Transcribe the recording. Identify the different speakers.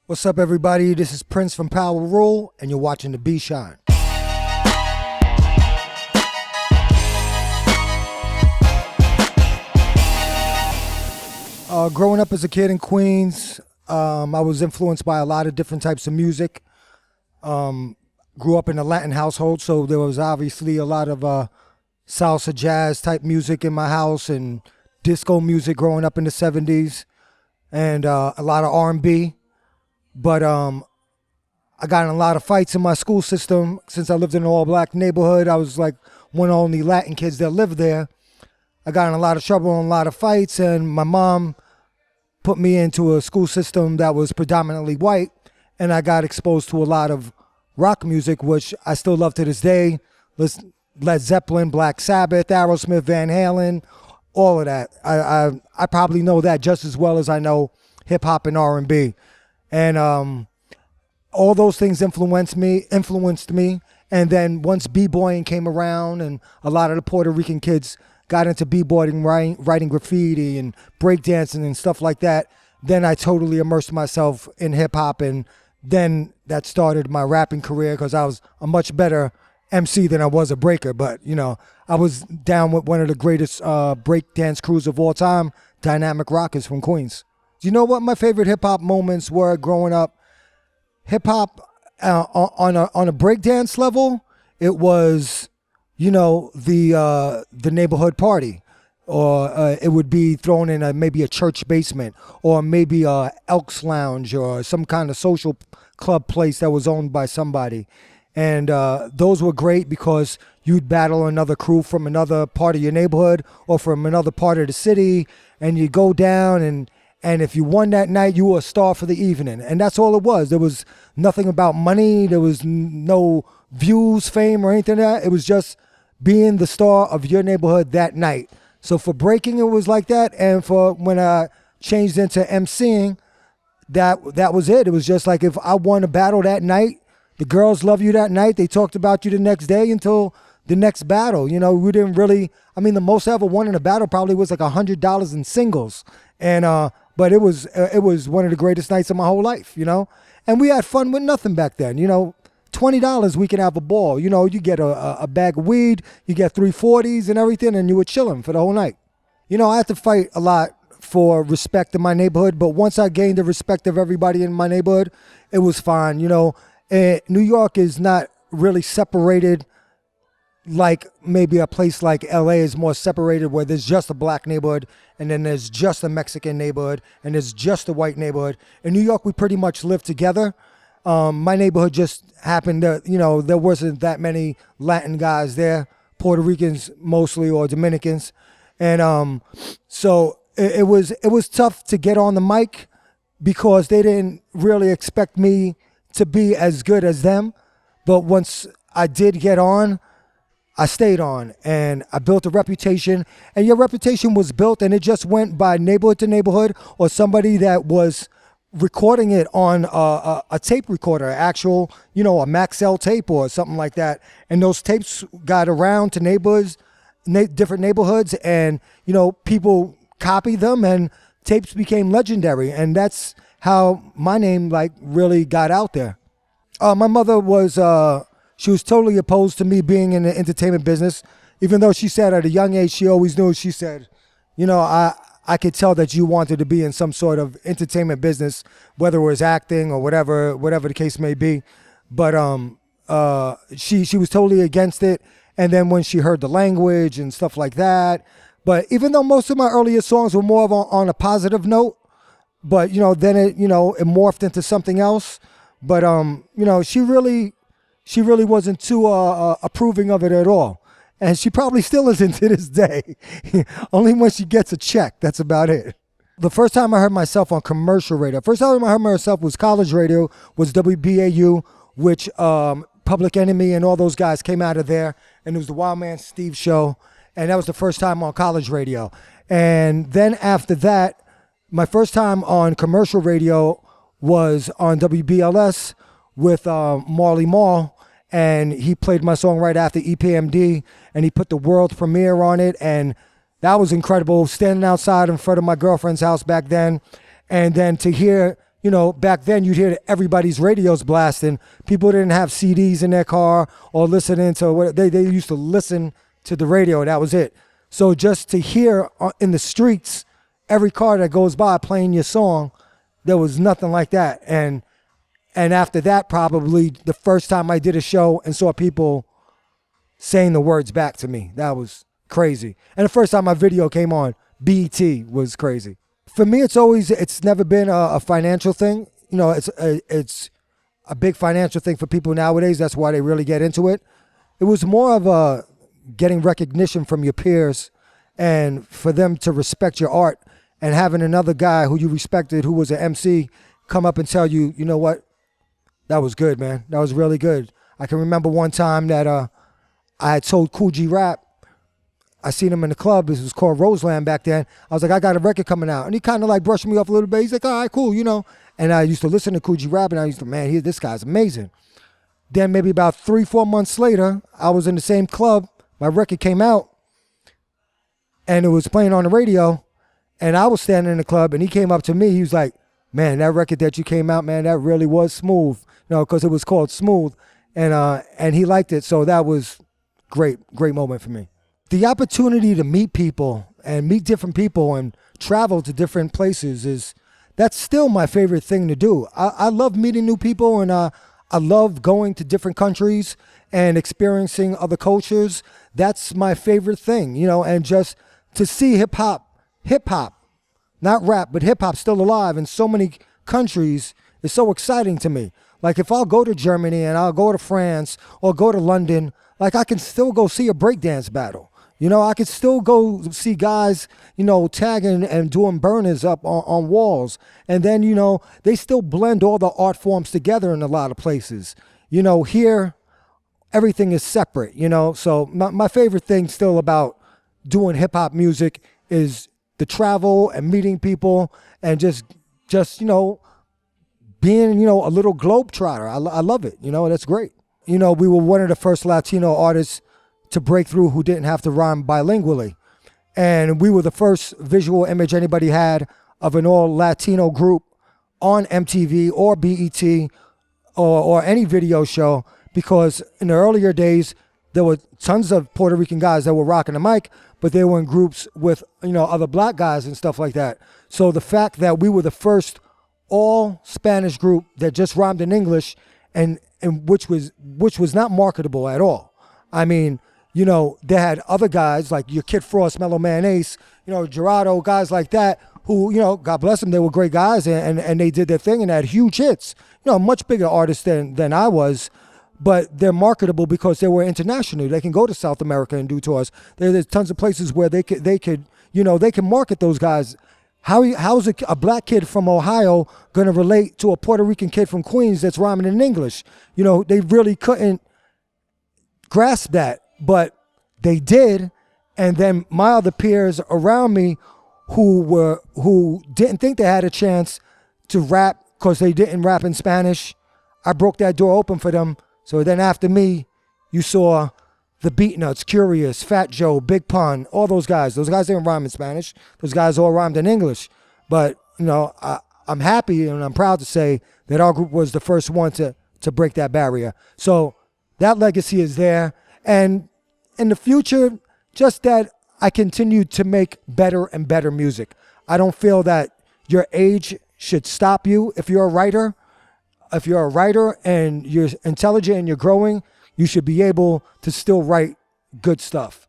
Speaker 1: What's up, everybody? This is Prince from PoweRule, and you're watching the B Shine. Growing up as a kid in Queens, I was influenced by a lot of different types of music. Grew up in a Latin household, so there was obviously a lot of salsa, jazz type music in my house, and disco music growing up in the 70s, and a lot of R&B. But I got in a lot of fights in my school system. Since I lived in an all-black neighborhood, I was like one of the only Latin kids that lived there. I got in a lot of trouble and a lot of fights, and my mom put me into a school system that was predominantly white, and I got exposed to a lot of rock music, which I still love to this day. Led Zeppelin, Black Sabbath, Aerosmith, Van Halen, all of that. I probably know that just as well as I know hip-hop and R&B. And all those things influenced me. And then once b-boying came around, and a lot of the Puerto Rican kids got into b-boying, writing graffiti and breakdancing and stuff like that, then I totally immersed myself in hip-hop, and then that started my rapping career, because I was a much better MC than I was a breaker. But, you know, I was down with one of the greatest breakdance crews of all time, Dynamic Rockers from Queens. Do you know what my favorite hip-hop moments were growing up? Hip-hop on a breakdance level, it was, you know, the neighborhood party. Or it would be thrown in maybe a church basement, or maybe a Elks Lounge, or some kind of social club place that was owned by somebody. And those were great because you'd battle another crew from another part of your neighborhood or from another part of the city, and you go down, and if you won that night, you were a star for the evening. And that's all it was. There was nothing about money. There was no views, fame, or anything like that. It was just being the star of your neighborhood that night. So for breaking, it was like that. And for when I changed into emceeing, that was it. It was just like, if I won a battle that night, the girls love you that night. They talked about you the next day until the next battle. You know, we didn't really, I mean, the most I ever won in a battle probably was like $100 in singles. And, but it was one of the greatest nights of my whole life, you know? And we had fun with nothing back then, you know? $20, we can have a ball. You know, you get a bag of weed, you get 340s and everything, and you were chilling for the whole night. You know, I had to fight a lot for respect in my neighborhood, but once I gained the respect of everybody in my neighborhood, it was fine. You know, New York is not really separated like maybe a place like LA is more separated, where there's just a black neighborhood, and then there's just a Mexican neighborhood, and there's just a white neighborhood. In New York, we pretty much live together. My neighborhood just happened to, you know, there wasn't that many Latin guys there, Puerto Ricans mostly, or Dominicans. And so it was tough to get on the mic, because they didn't really expect me to be as good as them. But once I did get on, I stayed on, and I built a reputation. And your reputation was built, and it just went by neighborhood to neighborhood, or somebody that was recording it on a tape recorder, actual, you know, a Maxell tape or something like that. And those tapes got around to neighbors, different neighborhoods, and, you know, people copied them, and tapes became legendary. And that's how my name, like, really got out there. My mother was, she was totally opposed to me being in the entertainment business, even though she said at a young age, she always knew, she said, you know, I could tell that you wanted to be in some sort of entertainment business, whether it was acting or whatever the case may be. But she was totally against it. And then when she heard the language and stuff like that, but even though most of my earlier songs were more of on a positive note, but, you know, then it morphed into something else. But you know, she really wasn't too approving of it at all. And she probably still isn't to this day. Only when she gets a check, that's about it. The first time I heard myself on commercial radio, first time I heard myself was college radio, was WBAU, which Public Enemy and all those guys came out of there. And it was the Wild Man Steve show. And that was the first time on college radio. And then after that, my first time on commercial radio was on WBLS with Marley Marl. And he played my song right after EPMD, and he put the world premiere on it, and that was incredible, standing outside in front of my girlfriend's house back then, and then to hear you know, back then you'd hear everybody's radios blasting. People didn't have CDs in their car or listening to what they used to listen to the radio. That was it. So just to hear in the streets, every car that goes by playing your song, there was nothing like that. And after that, probably the first time I did a show and saw people saying the words back to me, that was crazy. And the first time my video came on BET was crazy. For me, it's never been a financial thing. You know, it's a big financial thing for people nowadays. That's why they really get into it. It was more of a getting recognition from your peers and for them to respect your art, and having another guy who you respected, who was an MC, come up and tell you, you know what, that was good, man. That was really good. I can remember one time that I had told Cool G Rap, I seen him in the club. This was called Roseland back then. I was like, I got a record coming out. And he kind of like brushed me off a little bit. He's like, all right, cool, you know. And I used to listen to Cool G Rap, and I used to, man, this guy's amazing. Then maybe about 3-4 months later, I was in the same club. My record came out, and it was playing on the radio. And I was standing in the club, and he came up to me. He was like, man, that record that you came out, man, that really was smooth. You know, because it was called Smooth. And he liked it. So that was great moment for me. The opportunity to meet people and meet different people and travel to different places that's still my favorite thing to do. I love meeting new people, and I love going to different countries and experiencing other cultures. That's my favorite thing, you know, and just to see hip hop, not rap, but hip hop still alive in so many countries is so exciting to me. Like if I'll go to Germany and I'll go to France or go to London, like I can still go see a breakdance battle. You know, I could still go see guys, you know, tagging and doing burners up on walls. And then, you know, they still blend all the art forms together in a lot of places. You know, here, everything is separate, you know. So my favorite thing still about doing hip hop music is the travel and meeting people and just you know, being, you know, a little globetrotter. I love it, you know, that's great. You know, we were one of the first Latino artists to break through who didn't have to rhyme bilingually. And we were the first visual image anybody had of an all Latino group on MTV or BET or any video show, because in the earlier days, there were tons of Puerto Rican guys that were rocking the mic, but they were in groups with, you know, other black guys and stuff like that. So the fact that we were the first all Spanish group that just rhymed in English and which was not marketable at all. I mean, you know, they had other guys like your Kid Frost, Mellow Man Ace, you know, Gerardo, guys like that who, you know, God bless them, they were great guys and they did their thing and had huge hits. You know, much bigger artists than I was, but they're marketable because they were international. They can go to South America and do tours. There's tons of places where they could, you know, they can market those guys. How's a black kid from Ohio going to relate to a Puerto Rican kid from Queens that's rhyming in English? You know, they really couldn't grasp that, but they did. And then my other peers around me who didn't think they had a chance to rap because they didn't rap in Spanish, I broke that door open for them. So then after me, you saw the Beatnuts, Curious, Fat Joe, Big Pun, all those guys. Those guys didn't rhyme in Spanish. Those guys all rhymed in English. But, you know, I'm happy and I'm proud to say that our group was the first one to break that barrier. So that legacy is there. And in the future, just that I continue to make better and better music. I don't feel that your age should stop you. If you're a writer and you're intelligent and you're growing, you should be able to still write good stuff.